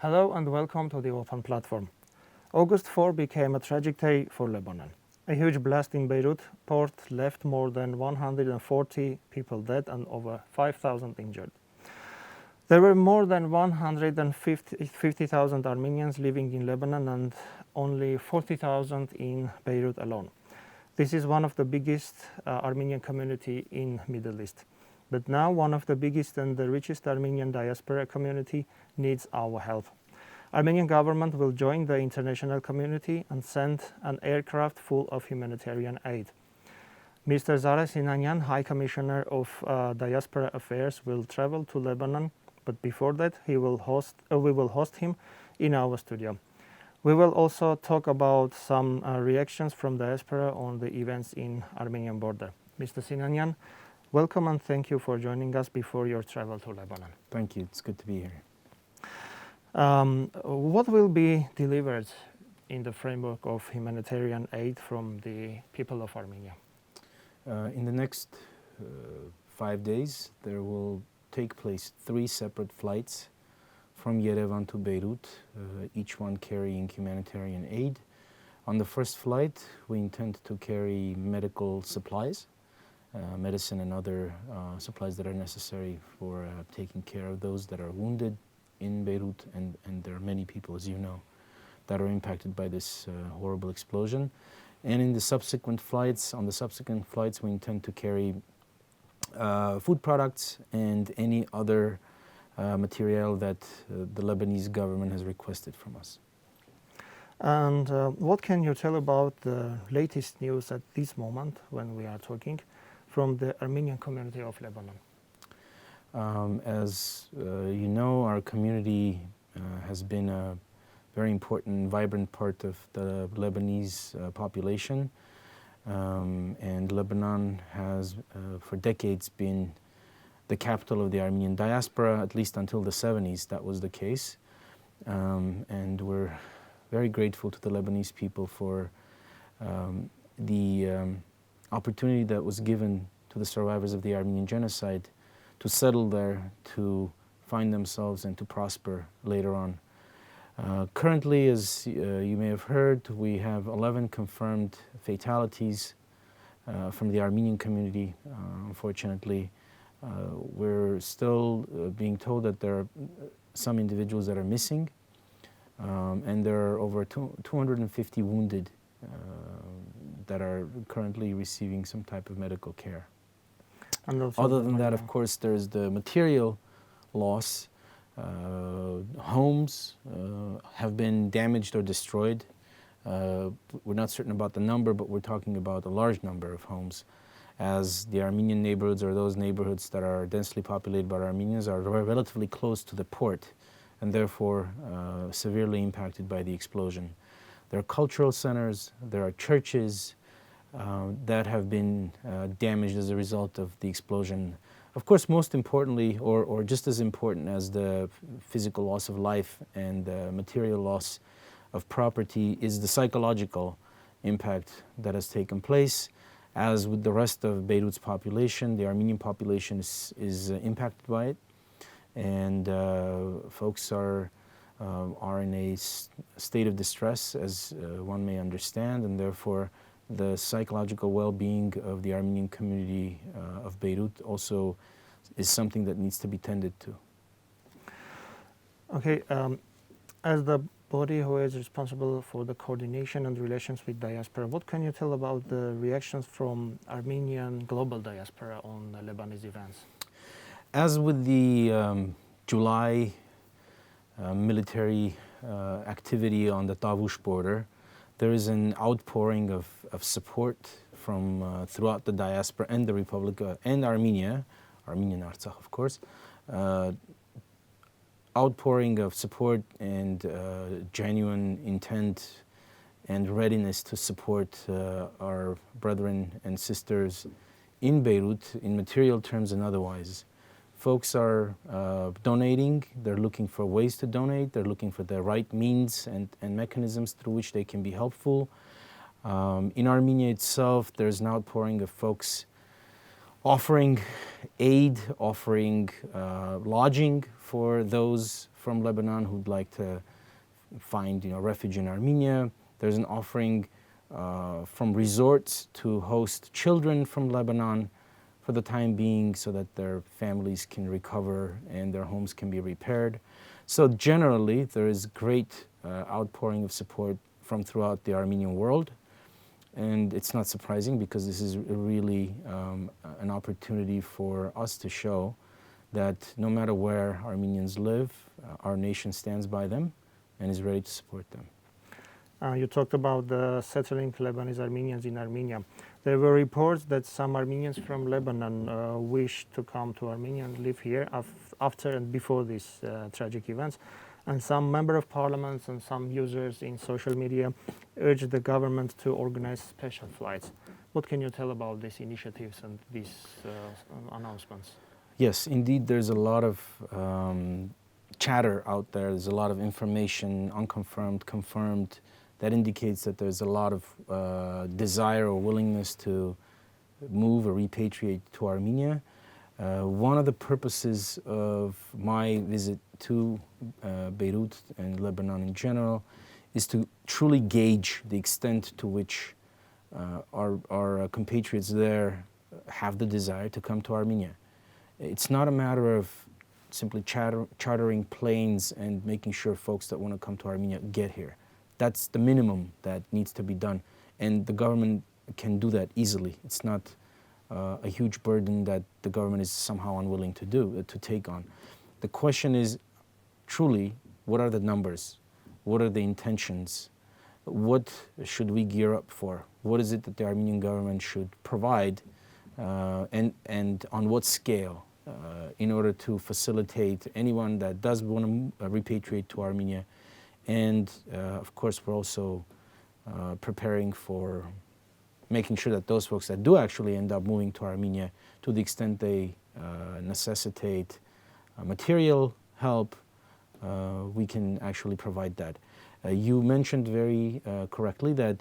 Hello and welcome to the Open Platform. August 4 became a tragic day for Lebanon. A huge blast in Beirut port left more than 140 people dead and over 5,000 injured. There were more than 150,000 Armenians living in Lebanon and only 40,000 in Beirut alone. This is one of the biggest Armenian community in Middle East. But now one of the biggest and the richest Armenian diaspora community needs our help. Armenian government will join the international community and send an aircraft full of humanitarian aid. Mr. Zareh Sinanyan, High Commissioner of Diaspora Affairs, will travel to Lebanon, but before that we will host him in our studio. We will also talk about some reactions from diaspora on the events in Armenian border. Mr. Sinanyan, welcome and thank you for joining us before your travel to Lebanon. Thank you. It's good to be here. What will be delivered in the framework of humanitarian aid from the people of Armenia? In the next 5 days, there will take place 3 separate flights from Yerevan to Beirut, each one carrying humanitarian aid. On the first flight, we intend to carry medical supplies, medicine and other supplies that are necessary for taking care of those that are wounded in Beirut, and there are many people, as you know, that are impacted by this horrible explosion. And in the subsequent flights, we intend to carry food products and any other material that the Lebanese government has requested from us. And what can you tell about the latest news at this moment when we are talking from the Armenian community of Lebanon? As you know, our community has been a very important, vibrant part of the Lebanese population. And Lebanon has for decades been the capital of the Armenian diaspora, at least until the 70s that was the case. And we're very grateful to the Lebanese people for the opportunity that was given to the survivors of the Armenian genocide to settle there, to find themselves and to prosper later on. Currently, as you may have heard, we have 11 confirmed fatalities from the Armenian community. Unfortunately, we're still being told that there are some individuals that are missing, and there are over 250 wounded that are currently receiving some type of medical care. Other than that, of course, there's the material loss. Homes have been damaged or destroyed. We're not certain about the number, but we're talking about a large number of homes, as the Armenian neighborhoods, or those neighborhoods that are densely populated by Armenians, are relatively close to the port and therefore severely impacted by the explosion. There are cultural centers, there are churches that have been damaged as a result of the explosion. Of course, most importantly, or just as important as the physical loss of life and the material loss of property, is the psychological impact that has taken place. As with the rest of Beirut's population, the Armenian population is impacted by it, and folks are in a state of distress, as one may understand, and therefore the psychological well-being of the Armenian community of Beirut also is something that needs to be tended to. Okay, as the body who is responsible for the coordination and relations with diaspora, what can you tell about the reactions from Armenian global diaspora on the Lebanese events? As with the July military activity on the Tavush border, there is an outpouring of support from throughout the diaspora and the Republic and Armenian Artsakh, of course. Outpouring of support and genuine intent and readiness to support our brethren and sisters in Beirut in material terms and otherwise. Folks are donating, they're looking for ways to donate, they're looking for the right means and mechanisms through which they can be helpful. In Armenia itself, there's an outpouring of folks offering aid, offering lodging for those from Lebanon who'd like to find refuge in Armenia. There's an offering from resorts to host children from Lebanon for the time being so that their families can recover and their homes can be repaired. So generally, there is great outpouring of support from throughout the Armenian world. And it's not surprising because this is really an opportunity for us to show that no matter where Armenians live, our nation stands by them and is ready to support them. You talked about the settling Lebanese Armenians in Armenia. There were reports that some Armenians from Lebanon wished to come to Armenia and live here after and before these tragic events. And some member of parliaments and some users in social media urged the government to organize special flights. What can you tell about these initiatives and these announcements? Yes, indeed, there's a lot of chatter out there. There's a lot of information, unconfirmed, confirmed, that indicates that there's a lot of desire or willingness to move or repatriate to Armenia. One of the purposes of my visit to Beirut and Lebanon in general is to truly gauge the extent to which our compatriots there have the desire to come to Armenia. It's not a matter of simply chartering planes and making sure folks that want to come to Armenia get here. That's the minimum that needs to be done, and the government can do that easily. It's not a huge burden that the government is somehow unwilling to take on. The question is, truly, what are the numbers? What are the intentions? What should we gear up for? What is it that the Armenian government should provide, and on what scale, in order to facilitate anyone that does want to repatriate to Armenia? And of course, we're also preparing for making sure that those folks that do actually end up moving to Armenia, to the extent they necessitate material help, we can actually provide that. You mentioned very correctly that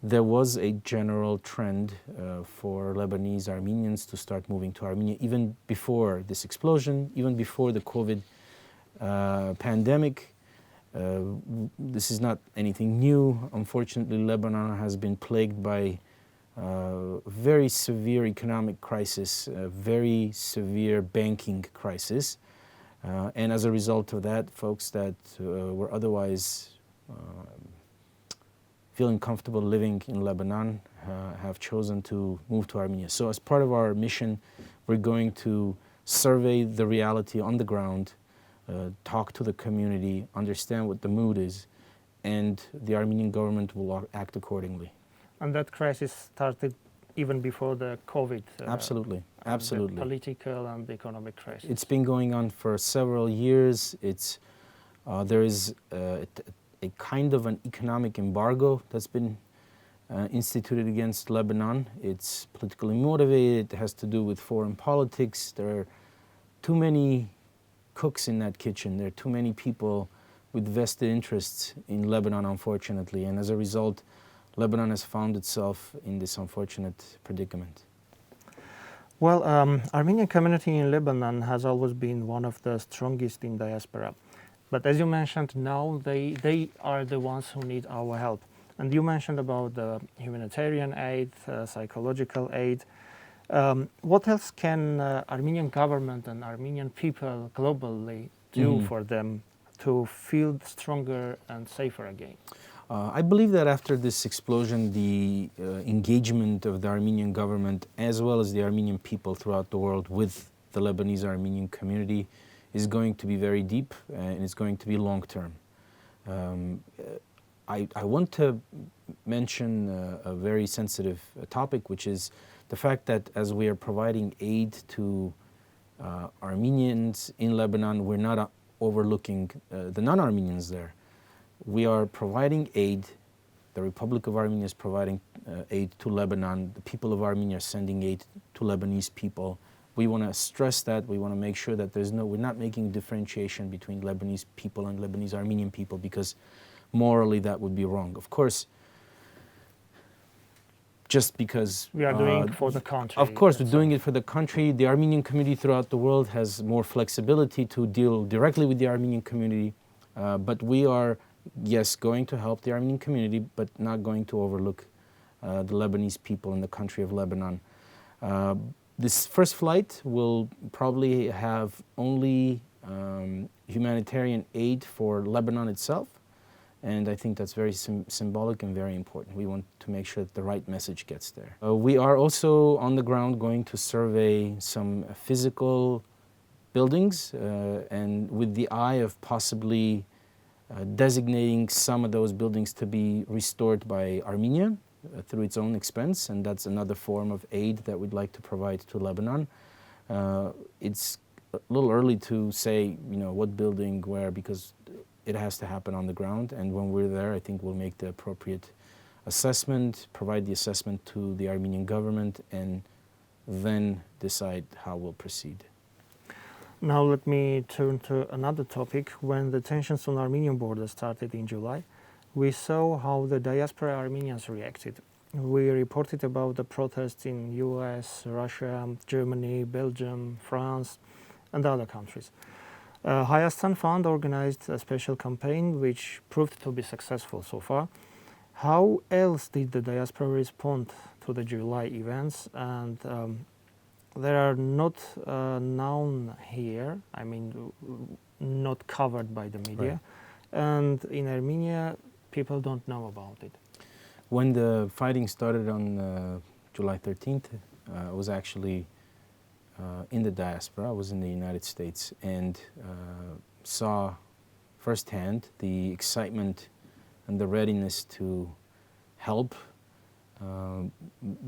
there was a general trend for Lebanese Armenians to start moving to Armenia even before this explosion, even before the COVID pandemic. This is not anything new. Unfortunately, Lebanon has been plagued by a very severe economic crisis, a very severe banking crisis. And as a result of that, folks that were otherwise feeling comfortable living in Lebanon have chosen to move to Armenia. So as part of our mission, we're going to survey the reality on the ground, talk to the community, understand what the mood is, and the Armenian government will act accordingly. And that crisis started even before the COVID. Absolutely, absolutely. The political and economic crisis. It's been going on for several years. There is a kind of an economic embargo that's been instituted against Lebanon. It's politically motivated. It has to do with foreign politics. There are too many cooks in that kitchen. There are too many people with vested interests in Lebanon, unfortunately. And as a result, Lebanon has found itself in this unfortunate predicament. Well, Armenian community in Lebanon has always been one of the strongest in diaspora. But as you mentioned, now they are the ones who need our help. And you mentioned about the humanitarian aid, psychological aid. What else can Armenian government and Armenian people globally do for them to feel stronger and safer again? I believe that after this explosion, the engagement of the Armenian government as well as the Armenian people throughout the world with the Lebanese Armenian community is going to be very deep and it's going to be long-term. I want to mention a very sensitive topic, which is the fact that as we are providing aid to Armenians in Lebanon, we're not overlooking the non-Armenians there. We are providing aid. The Republic of Armenia is providing aid to Lebanon. The people of Armenia are sending aid to Lebanese people. We want to stress that. We want to make sure that we're not making differentiation between Lebanese people and Lebanese Armenian people, because morally that would be wrong. Of course, just because we are doing for the country. Of course, we're doing it for the country. The Armenian community throughout the world has more flexibility to deal directly with the Armenian community, but we are, yes, going to help the Armenian community, but not going to overlook the Lebanese people in the country of Lebanon. This first flight will probably have only humanitarian aid for Lebanon itself, and I think that's very symbolic and very important. We want to make sure that the right message gets there. We are also on the ground going to survey some physical buildings and with the eye of possibly designating some of those buildings to be restored by Armenia through its own expense, and that's another form of aid that we'd like to provide to Lebanon. It's a little early to say, what building, where, because it has to happen on the ground, and when we're there, I think we'll make the appropriate assessment, provide the assessment to the Armenian government, and then decide how we'll proceed. Now let me turn to another topic. When the tensions on Armenian border started in July, we saw how the diaspora Armenians reacted. We reported about the protests in US, Russia, Germany, Belgium, France, and other countries. Hayastan Fund organized a special campaign which proved to be successful so far. How else did the diaspora respond to the July events? And they are not known here, not covered by the media. Right. And in Armenia, people don't know about it. When the fighting started on July 13th, I was actually in the diaspora. I was in the United States and saw firsthand the excitement and the readiness to help.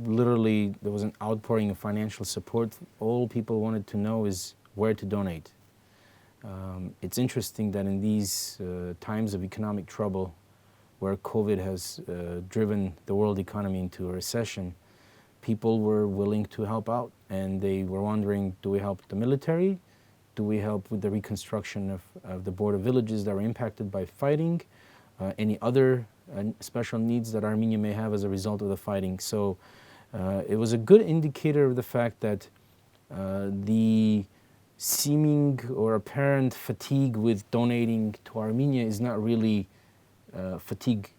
Literally, there was an outpouring of financial support. All people wanted to know is where to donate. It's interesting that in these times of economic trouble, where COVID has driven the world economy into a recession, people were willing to help out, and they were wondering, do we help the military? Do we help with the reconstruction of the border villages that were impacted by fighting? Any other special needs that Armenia may have as a result of the fighting? So it was a good indicator of the fact that the seeming or apparent fatigue with donating to Armenia is not really fatigue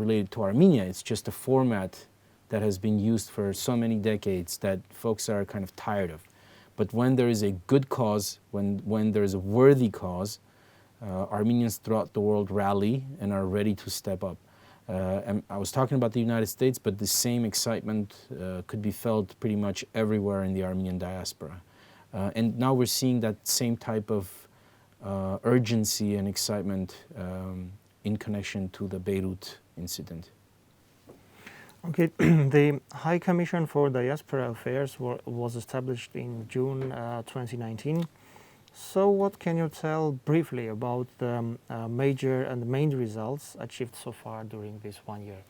related to Armenia. It's just a format that has been used for so many decades that folks are kind of tired of. But when there is a good cause, when there is a worthy cause, Armenians throughout the world rally and are ready to step up. And I was talking about the United States, but the same excitement could be felt pretty much everywhere in the Armenian diaspora. And now we're seeing that same type of urgency and excitement in connection to the Beirut incident. Okay, the High Commission for Diaspora Affairs was established in June 2019. So what can you tell briefly about the major and main results achieved so far during this 1 year?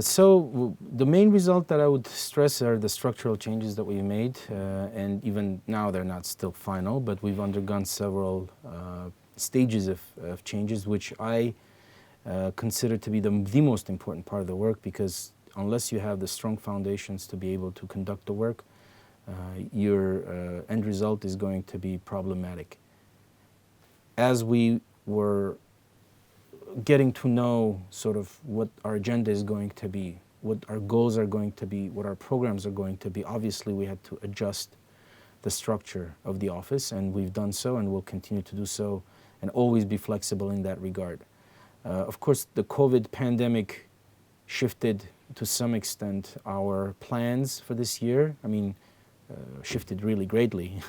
So the main result that I would stress are the structural changes that we've made, and even now they're not still final, but we've undergone several stages of changes, which I consider to be the most important part of the work, because unless you have the strong foundations to be able to conduct the work, your end result is going to be problematic. As we were getting to know sort of what our agenda is going to be, what our goals are going to be, what our programs are going to be, obviously we had to adjust the structure of the office, and we've done so and will continue to do so and always be flexible in that regard. Of course, the COVID pandemic shifted to some extent our plans for this year. Shifted really greatly.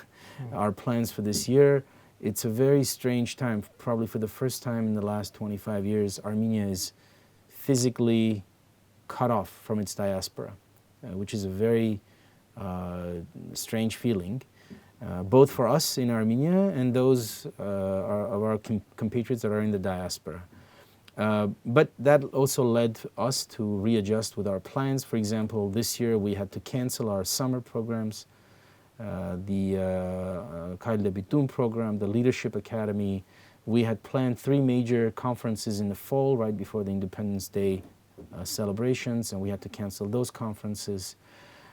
Our plans for this year. It's a very strange time. Probably for the first time in the last 25 years, Armenia is physically cut off from its diaspora, which is a very strange feeling, both for us in Armenia and those of our compatriots that are in the diaspora. But that also led us to readjust with our plans. For example, this year we had to cancel our summer programs, the Kayl program, the Leadership Academy. We had planned 3 major conferences in the fall, right before the Independence Day celebrations, and we had to cancel those conferences.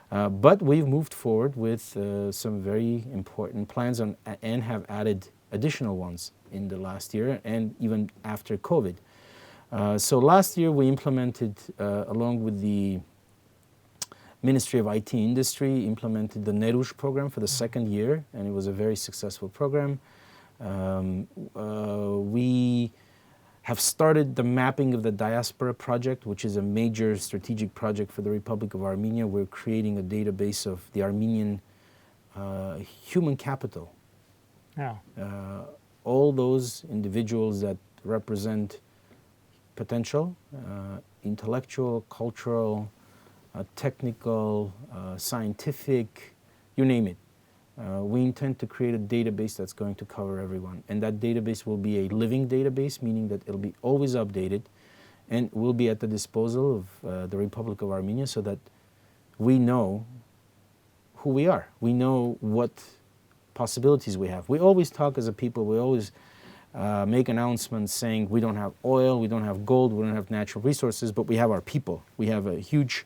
But we've moved forward with some very important plans and have added additional ones in the last year and even after COVID. So last year we implemented, along with the Ministry of IT Industry, implemented the Nerush program for the second year, and it was a very successful program. We have started the mapping of the Diaspora project, which is a major strategic project for the Republic of Armenia. We're creating a database of the Armenian human capital. Yeah. All those individuals that represent potential, intellectual, cultural, technical, scientific, you name it. We intend to create a database that's going to cover everyone. And that database will be a living database, meaning that it'll be always updated and will be at the disposal of the Republic of Armenia so that we know who we are. We know what possibilities we have. We always talk as a people, we always make announcements saying we don't have oil, we don't have gold, we don't have natural resources, but we have our people. We have a huge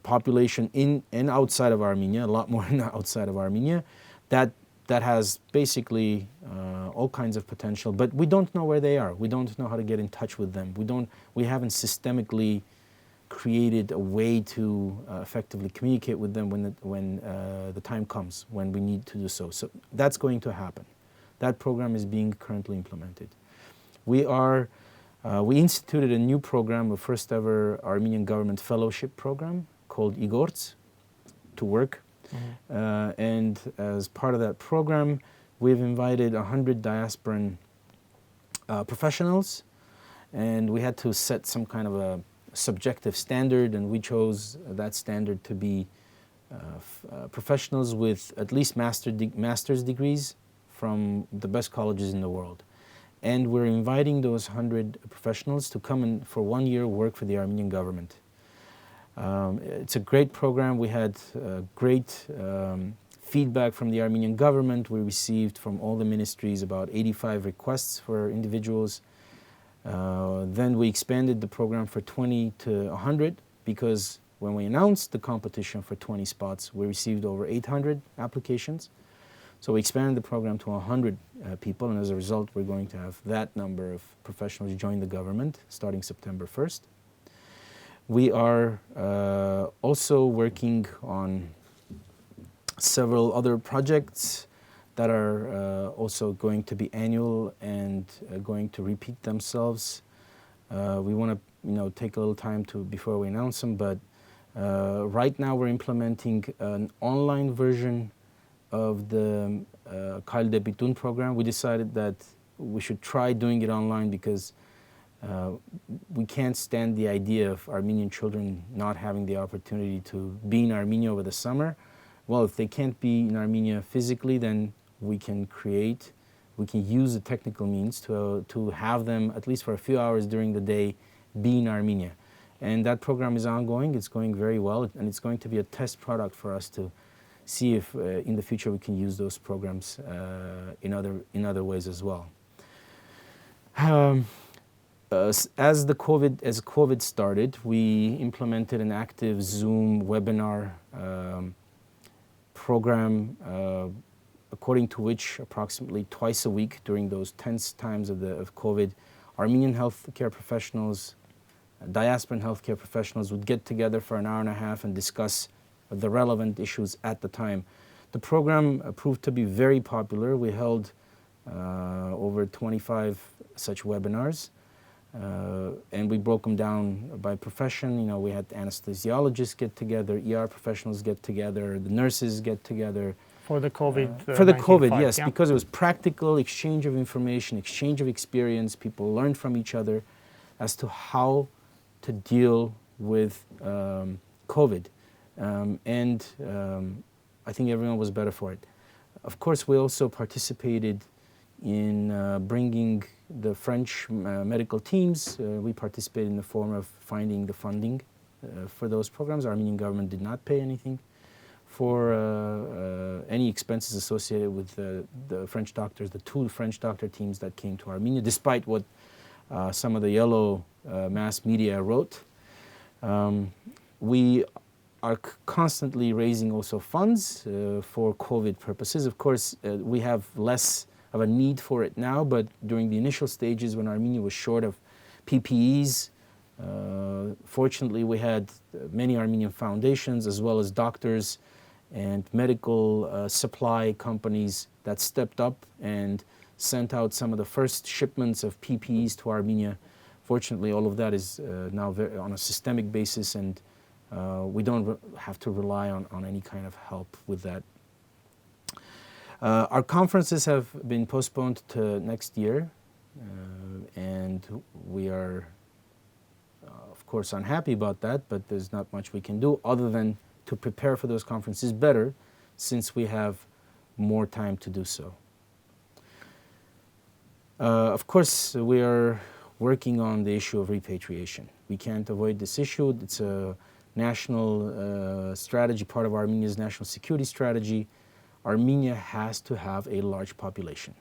population in and outside of Armenia, a lot more outside of Armenia, that has basically all kinds of potential, but we don't know where they are. We don't know how to get in touch with them. We haven't systemically created a way to effectively communicate with them when the time comes, when we need to do so. So that's going to happen. That program is being currently implemented. We instituted a new program, a first ever Armenian government fellowship program called Igorts, to work. Mm-hmm. And as part of that program, we've invited 100 diasporan professionals, and we had to set some kind of a subjective standard, and we chose that standard to be professionals with at least master's degrees from the best colleges in the world. And we're inviting those 100 professionals to come and for 1 year work for the Armenian government. It's a great program. We had great feedback from the Armenian government. We received from all the ministries about 85 requests for individuals. Then we expanded the program for 20 to 100 because when we announced the competition for 20 spots, we received over 800 applications. So we expanded the program to 100 people, and as a result, we're going to have that number of professionals join the government starting September 1st. We are also working on several other projects that are also going to be annual and going to repeat themselves. We want to take a little time before we announce them, but right now we're implementing an online version of the Kyle Debitun program. We decided that we should try doing it online because we can't stand the idea of Armenian children not having the opportunity to be in Armenia over the summer. Well, if they can't be in Armenia physically, then we can use the technical means to have them, at least for a few hours during the day, be in Armenia. And that program is ongoing. It's going very well, and it's going to be a test product for us to see if in the future we can use those programs in other ways as well. As COVID started, we implemented an active Zoom webinar program, according to which approximately twice a week during those tense times of COVID, Armenian healthcare professionals, diasporan healthcare professionals would get together for an hour and a half and discuss the relevant issues at the time. The program proved to be very popular. We held over 25 such webinars, and we broke them down by profession. We had anesthesiologists get together, ER professionals get together, the nurses get together. For the COVID? For the COVID, yes, yeah. Because it was practical exchange of information, exchange of experience. People learned from each other as to how to deal with COVID. I think everyone was better for it. Of course, we also participated in bringing the French medical teams. We participated in the form of finding the funding for those programs. Our Armenian government did not pay anything for any expenses associated with the French doctors, the 2 French doctor teams that came to Armenia, despite what some of the yellow mass media wrote. We are constantly raising also funds for COVID purposes. Of course, we have less of a need for it now, but during the initial stages when Armenia was short of PPEs, fortunately we had many Armenian foundations as well as doctors and medical supply companies that stepped up and sent out some of the first shipments of PPEs to Armenia. Fortunately, all of that is now on a systemic basis, and we don't have to rely on any kind of help with that. Our conferences have been postponed to next year, and we are, of course, unhappy about that, but there's not much we can do other than to prepare for those conferences better, since we have more time to do so. Of course, we are working on the issue of repatriation. We can't avoid this issue. It's a national strategy, part of Armenia's national security strategy. Armenia has to have a large population.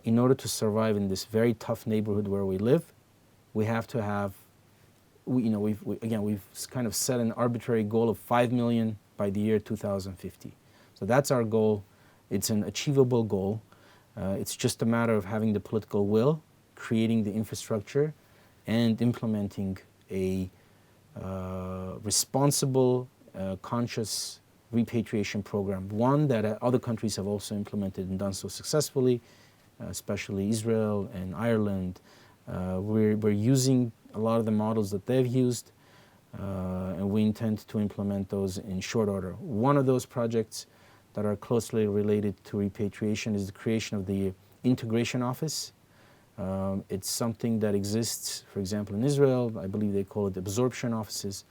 In order to survive in this very tough neighborhood where we live, we have to have, we've kind of set an arbitrary goal of 5 million by the year 2050. So that's our goal. It's an achievable goal. It's just a matter of having the political will, creating the infrastructure, and implementing a responsible, conscious repatriation program, one that other countries have also implemented and done so successfully, especially Israel and Ireland. We're using a lot of the models that they've used, and we intend to implement those in short order. One of those projects that are closely related to repatriation is the creation of the Integration Office. It's something that exists, for example, in Israel. I believe they call it absorption offices.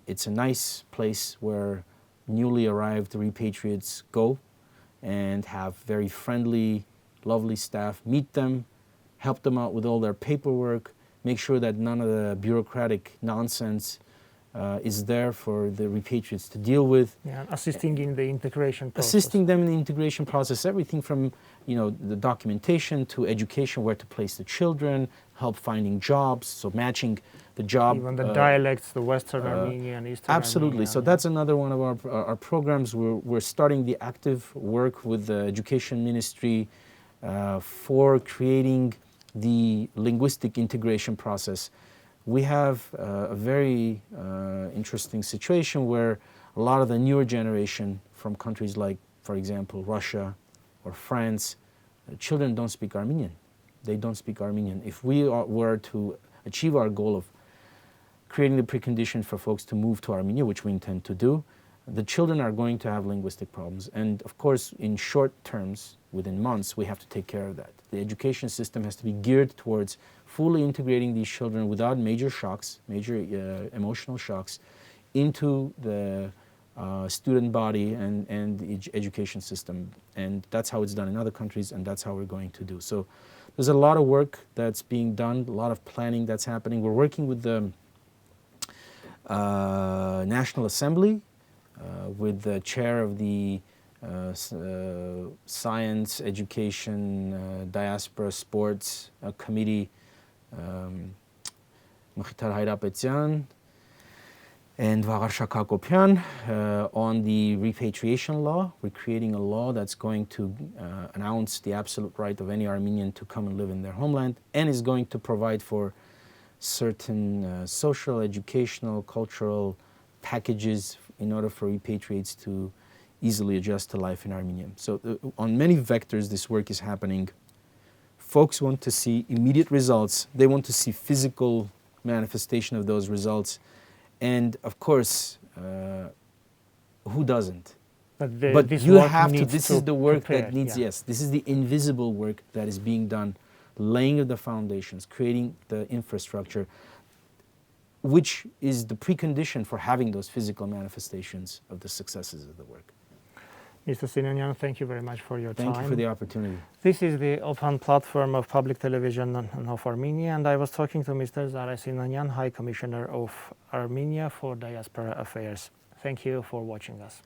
It's a nice place where newly arrived repatriates go and have very friendly, lovely staff meet them, help them out with all their paperwork, make sure that none of the bureaucratic nonsense is there for the repatriates to deal with. Yeah, assisting in the integration process. Assisting them in the integration process, everything from the documentation to education, where to place the children, help finding jobs, so matching the job. Even the dialects, the Western Armenian, Eastern absolutely. Armenian. So that's another one of our programs. We're starting the active work with the Education Ministry for creating the linguistic integration process. We have a very interesting situation where a lot of the newer generation from countries like, for example, Russia or France, children don't speak Armenian. They don't speak Armenian. If we were to achieve our goal of creating the precondition for folks to move to Armenia, which we intend to do, the children are going to have linguistic problems. And of course, in short terms, within months, we have to take care of that. The education system has to be geared towards fully integrating these children without major shocks, major emotional shocks, into the student body and the education system. And that's how it's done in other countries, and that's how we're going to do. So there's a lot of work that's being done, a lot of planning that's happening. We're working with the National Assembly, with the chair of the Science, Education, Diaspora, Sports Committee, Mkhitar Hayrapetyan, and Vagar Shakakopyan on the repatriation law. We're creating a law that's going to announce the absolute right of any Armenian to come and live in their homeland, and is going to provide for certain social, educational, cultural packages in order for repatriates to easily adjust to life in Armenia. So on many vectors this work is happening. Folks want to see immediate results. They want to see physical manifestation of those results. And of course, who doesn't? But you have to, this is the work that needs, yes, this is the invisible work that is being done, laying of the foundations, creating the infrastructure, which is the precondition for having those physical manifestations of the successes of the work. Mr. Sinanyan, thank you very much for your time. Thank you for the opportunity. This is the open platform of public television of Armenia, and I was talking to Mr. Zareh Sinanyan, High Commissioner of Armenia for Diaspora Affairs. Thank you for watching us.